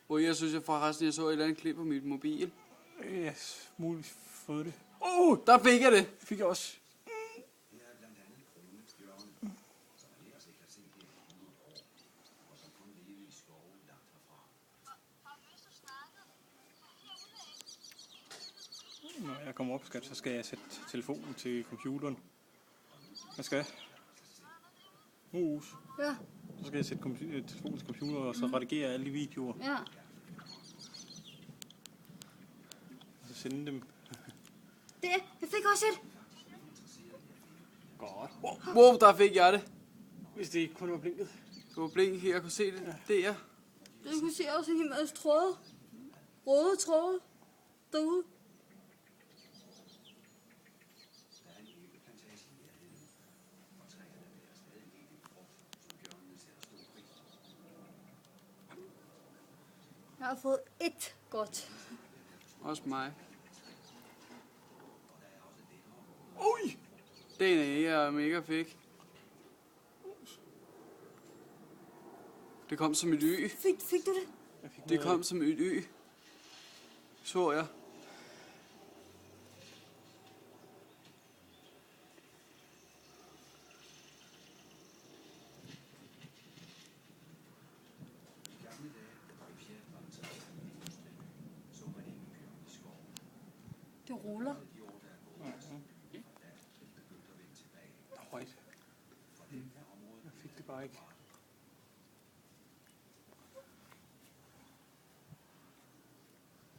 Jeg synes jeg forresten, jeg så et eller andet klip på mit mobil. Ja, muligt fået det. Der fik jeg det! Fik jeg også. Når jeg kommer op, så skal jeg sætte telefonen til computeren. Hvad skal jeg? Ja. Så skal jeg sætte telefonen til computer og så redigere alle de videoer. Ja. Og så sende dem. Det, jeg fik også et. Godt. Der fik jeg det. Hvis det ikke kun var blinket. Det var blink, jeg kunne se det. Det er. Du kunne se også en hel masse tråde. Røde tråde. Derude. Jeg har fået et godt. Også mig. Ui! Den er jeg mega fik. Det kom som et y. Fik du det? Det kom som et y. Så jeg. Det ruller. Højt. Jeg fik det bare ikke.